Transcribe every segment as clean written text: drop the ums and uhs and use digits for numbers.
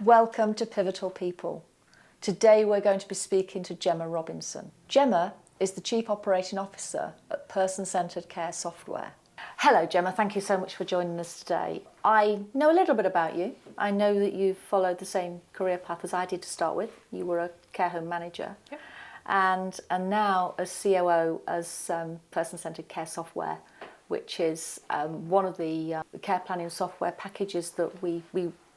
Welcome to Pivotal People. Today we're going to be speaking to Jemma Robinson. Jemma is the Chief Operating Officer at Person-Centred Care Software. Hello Jemma, thank you so much for joining us today. I know a little bit about you. I know that you've followed the same career path as I did to start with. You were a care home manager. Yep. And now as COO as Person-Centred Care Software, which is one of the care planning software packages that we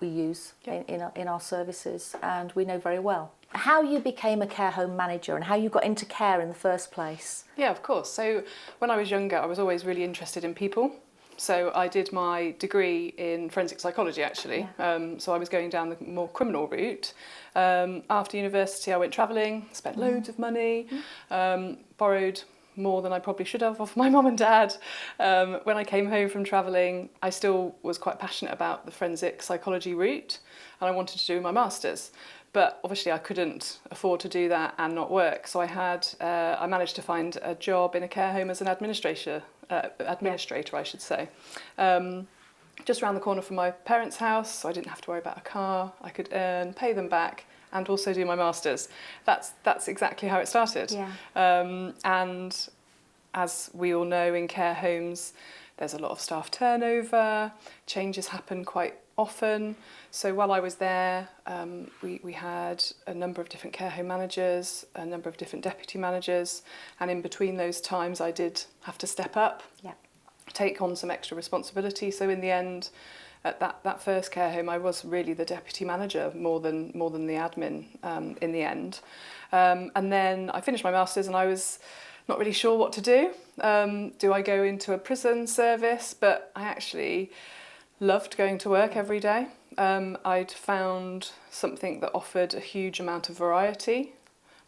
use in our services, and we know very well. How you became a care home manager and how you got into care in the first place. Yeah, of course. So when I was younger, I was always really interested in people. So I did my degree in forensic psychology, actually. Yeah. So I was going down the more criminal route. After university, I went travelling, spent loads of money, borrowed more than I probably should have off my mum and dad. When I came home from travelling, I still was quite passionate about the forensic psychology route, and I wanted to do my master's. But obviously I couldn't afford to do that and not work. So I managed to find a job in a care home as an administrator, I should say. Just around the corner from my parents' house, so I didn't have to worry about a car. I could earn, pay them back, and also do my master's. That's exactly how it started. Yeah. And as we all know, in care homes, there's a lot of staff turnover, changes happen quite often. So while I was there, we had a number of different care home managers, a number of different deputy managers, and in between those times I did have to step up, take on some extra responsibility. So in the end, at that first care home, I was really the deputy manager more than the admin in the end. And then I finished my master's and I was not really sure what to do. Do I go into a prison service? But I actually loved going to work every day. I'd found something that offered a huge amount of variety: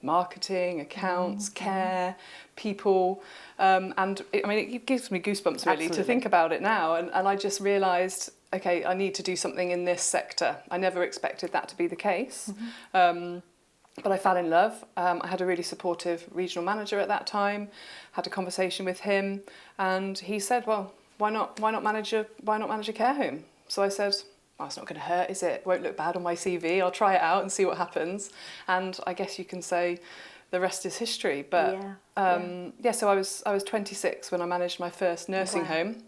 marketing, accounts, care, people, and it gives me goosebumps really to think about it now. And I just realised, okay, I need to do something in this sector. I never expected that to be the case. But I fell in love. I had a really supportive regional manager at that time, had a conversation with him, and he said, well, why not manage a care home? So I said, well, it's not going to hurt, is it? Won't look bad on my CV. I'll try it out and see what happens. And I guess you can say the rest is history. But so I was 26 when I managed my first nursing home.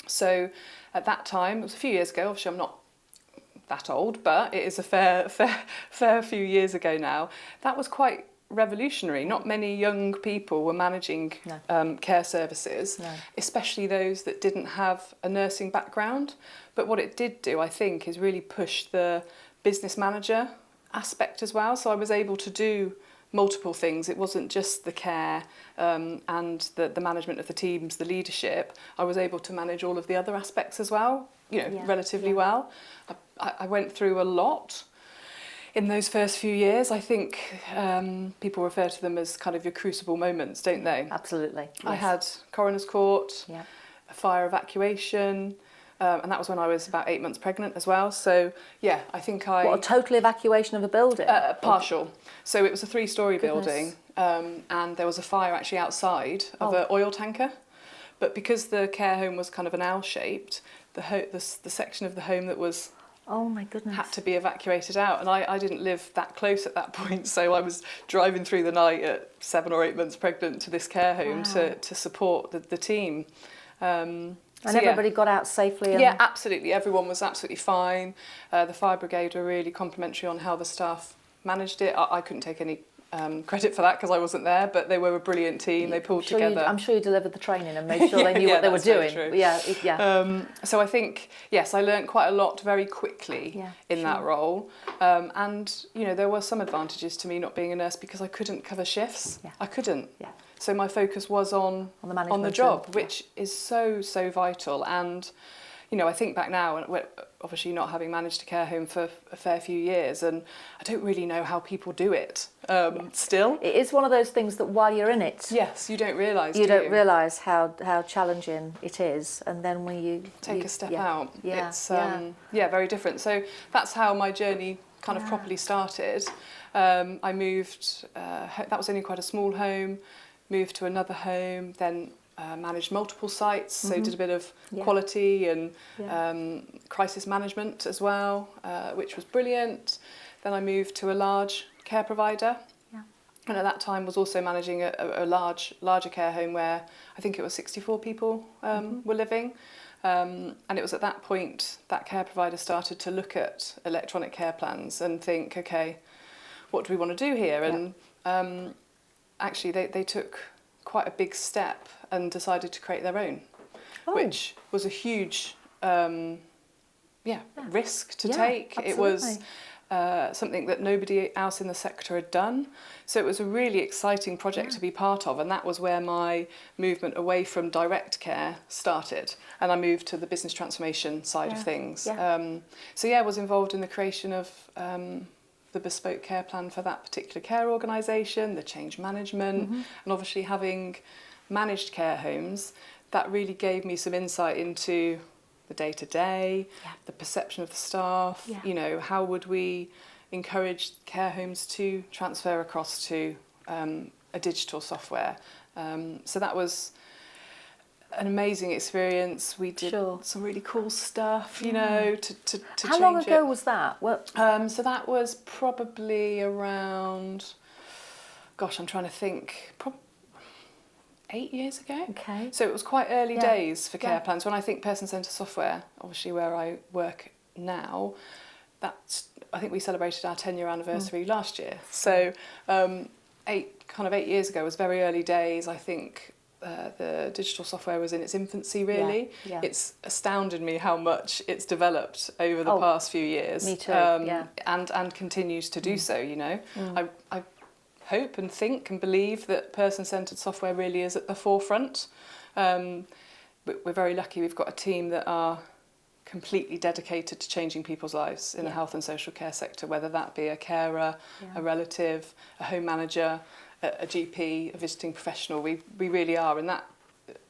So at that time, it was a few years ago. Obviously, I'm not that old, but it is a fair few years ago now. That was quite revolutionary. Not many young people were managing care services, especially those that didn't have a nursing background. But what it did do, I think, is really push the business manager aspect as well. So I was able to do multiple things. It wasn't just the care and the management of the teams, the leadership. I was able to manage all of the other aspects as well, relatively well. I went through a lot in those first few years. I think people refer to them as kind of your crucible moments, don't they? Absolutely. Yes. I had coroner's court, a fire evacuation, and that was when I was about 8 months pregnant as well. So yeah, I think What, a total evacuation of a building? Partial. So it was a 3-storey building, and there was a fire actually outside of an oil tanker. But because the care home was kind of an L-shaped, the section of the home that was had to be evacuated out, and I didn't live that close at that point, so I was driving through the night at 7 or 8 months pregnant to this care home to support the team. And everybody got out safely? Yeah, absolutely. Everyone was absolutely fine. The fire brigade were really complimentary on how the staff managed it. I couldn't take any credit for that because I wasn't there, but they were a brilliant team. They pulled together. I'm sure you delivered the training and made sure they knew what they were doing. True. So I think, yes, I learned quite a lot very quickly in that role. And, there were some advantages to me not being a nurse because I couldn't cover shifts. I couldn't. So my focus was on the job, which is so vital. And, I think back now, and obviously not having managed a care home for a fair few years, and I don't really know how people do it still. It is one of those things that while you're in it, yes, you don't realise. You don't realise how challenging it is, and then when you take a step out, it's very different. So that's how my journey kind of properly started. I moved. That was only quite a small home. Moved to another home, then managed multiple sites, so did a bit of quality and crisis management as well, which was brilliant. Then I moved to a large care provider, and at that time was also managing a larger care home where I think it was 64 people were living. And it was at that point that care provider started to look at electronic care plans and think, okay, what do we want to do here? And actually they took quite a big step and decided to create their own, which was a huge risk to take. Absolutely. It was something that nobody else in the sector had done. So it was a really exciting project to be part of, and that was where my movement away from direct care started, and I moved to the business transformation side of things. I was involved in the creation of the bespoke care plan for that particular care organisation, the change management, and obviously having managed care homes, that really gave me some insight into the day-to-day, the perception of the staff, you know, how would we encourage care homes to transfer across to a digital software. So that was an amazing experience. We did some really cool stuff, you know, to How change long ago it. was that? Well, So that was probably around, gosh, I'm trying to think, 8 years ago. Okay. So it was quite early days for care plans. When I think person-centred software, obviously where I work now, I think we celebrated our 10-year anniversary last year. So 8 years ago was very early days. I think the digital software was in its infancy, really. It's astounded me how much it's developed over the past few years. Me too, and continues to do so, you know. I hope and think and believe that person-centred software really is at the forefront. We're very lucky we've got a team that are completely dedicated to changing people's lives in the health and social care sector, whether that be a carer, a relative, a home manager, a GP, a visiting professional. We really are, and that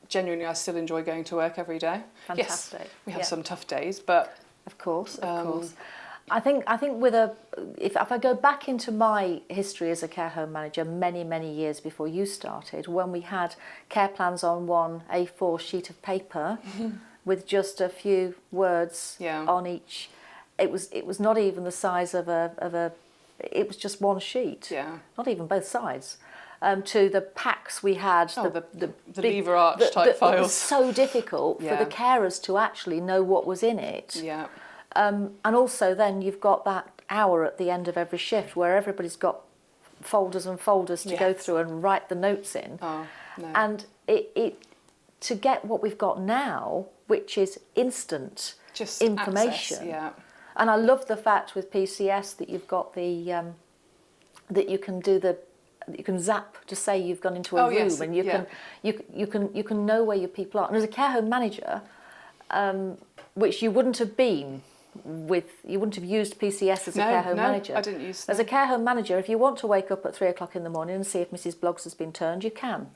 genuinely I still enjoy going to work every day. Fantastic. Yes, we have some tough days, but of course. I think if I go back into my history as a care home manager many years before you started, when we had care plans on one A4 sheet of paper with just a few words on each, it was not even the size of a it was just one sheet, not even both sides. To the packs we had, the big, lever arch type files. It was so difficult for the carers to actually know what was in it. And also then you've got that hour at the end of every shift where everybody's got folders and folders to go through and write the notes in. And it to get what we've got now, which is instant just information. Access, And I love the fact with PCS that you've got the that you can zap to say you've gone into a room, and you can know where your people are. And as a care home manager, which you wouldn't have been you wouldn't have used PCS as a care home manager. I didn't use that. As a care home manager, if you want to wake up at 3 o'clock in the morning and see if Mrs. Bloggs has been turned, you can.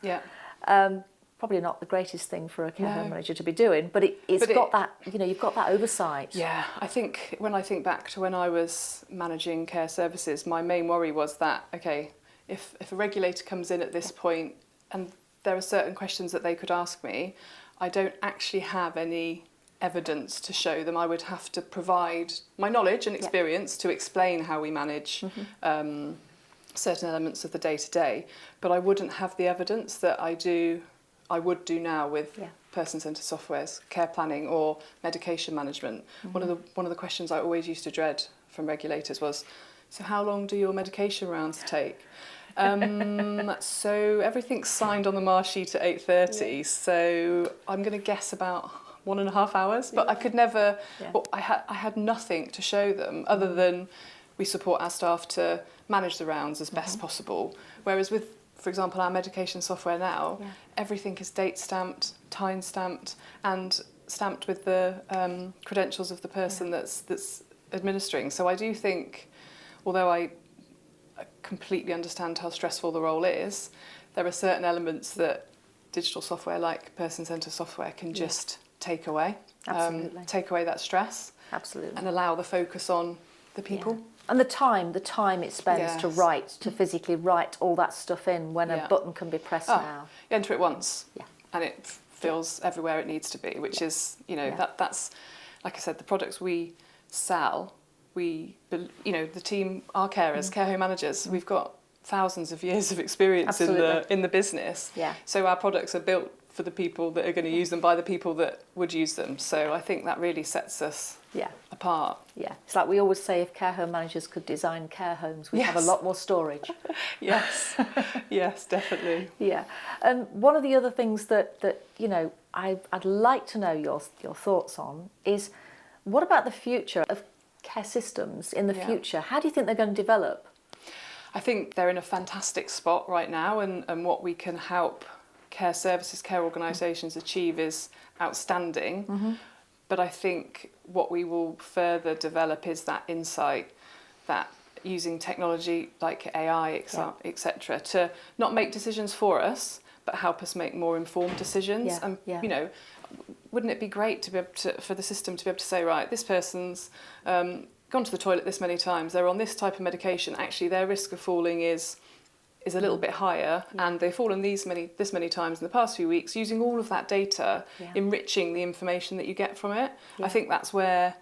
Probably not the greatest thing for a care home manager to be doing, but it's got that, you know, you've got that oversight. Yeah, I think when I think back to when I was managing care services, my main worry was that, okay, if a regulator comes in at this point and there are certain questions that they could ask me, I don't actually have any evidence to show them. I would have to provide my knowledge and experience to explain how we manage certain elements of the day-to-day, but I wouldn't have the evidence that I would do now with person-centred softwares, care planning or medication management. One of the questions I always used to dread from regulators was, so how long do your medication rounds take? So everything's signed on the mark sheet at 8:30, so I'm going to guess about 1.5 hours, but I could never, well, I had nothing to show them other than we support our staff to manage the rounds as best possible. Whereas with, for example, our medication software now, everything is date stamped, time stamped, and stamped with the credentials of the person that's administering. So I do think, although I completely understand how stressful the role is, there are certain elements that digital software like person-centred software can just take away. Take away that stress. Absolutely. And allow the focus on the people. And the time it spends to write, to physically write all that stuff in when a button can be pressed now. You enter it once. and it feels everywhere it needs to be, which is, you know, that's, like I said, the products we sell, the team, our carers, care home managers, we've got thousands of years of experience in the business. Yeah. So our products are built for the people that are going to use them by the people that would use them. So I think that really sets us apart. Yeah, it's like we always say, if care home managers could design care homes, we'd have a lot more storage. Yes, yes, definitely. Yeah, and one of the other things that you know I'd like to know your thoughts on is, what about the future of care systems in the future? How do you think they're going to develop? I think they're in a fantastic spot right now, and what we can help care services, care organisations achieve is outstanding. Mm-hmm. But I think what we will further develop is that insight, that using technology like AI, etc., to not make decisions for us, but help us make more informed decisions. And you know, wouldn't it be great to be able to, for the system to be able to say, right, this person's gone to the toilet this many times, they're on this type of medication, actually their risk of falling is a little bit higher, and they've fallen this many times in the past few weeks. Using all of that data, enriching the information that you get from it, I think that's where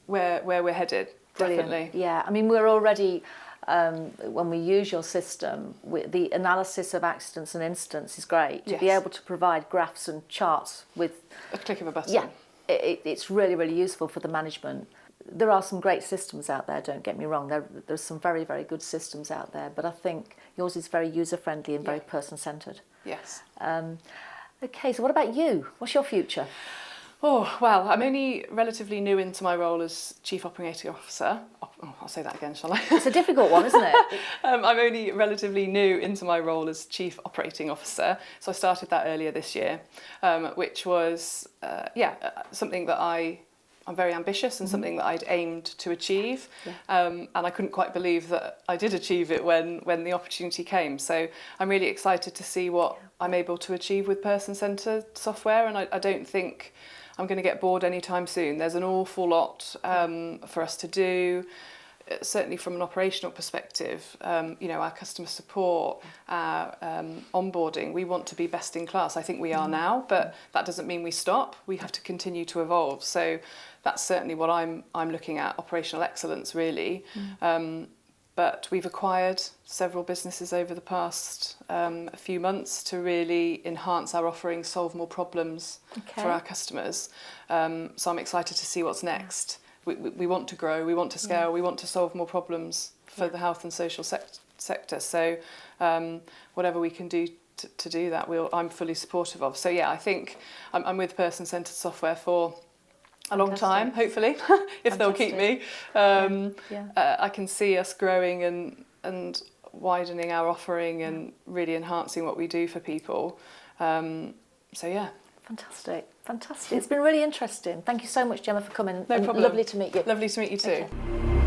we're headed. Brilliant. Definitely. Yeah, I mean, we're already when we use your system, the analysis of accidents and incidents is great. To be able to provide graphs and charts with a click of a button. Yeah, it's really, really useful for the management. There are some great systems out there, don't get me wrong. There's some very, very good systems out there, but I think yours is very user-friendly and very person-centred. Yes. Okay, so what about you? What's your future? Oh, well, I'm only relatively new into my role as Chief Operating Officer. I'll say that again, shall I? It's a difficult one, isn't it? I'm only relatively new into my role as Chief Operating Officer. So I started that earlier this year, which was, something that I'm very ambitious and something that I'd aimed to achieve. And I couldn't quite believe that I did achieve it when the opportunity came. So I'm really excited to see what I'm able to achieve with person-centred software. And I don't think I'm going to get bored anytime soon. There's an awful lot for us to do. Certainly from an operational perspective, our customer support, our onboarding, we want to be best in class. I think we are now, but that doesn't mean we stop. We have to continue to evolve. So that's certainly what I'm looking at, operational excellence, really. But we've acquired several businesses over the past few months to really enhance our offering, solve more problems for our customers. So I'm excited to see what's next. We want to grow, we want to scale, we want to solve more problems for the health and social sector. So whatever we can do to do that, I'm fully supportive of. So yeah, I think I'm with person-centred software for a long time, hopefully, if they'll keep me. I can see us growing and widening our offering and really enhancing what we do for people. So yeah. Fantastic. It's been really interesting. Thank you so much, Gemma, for coming. No problem. Lovely to meet you. Lovely to meet you too.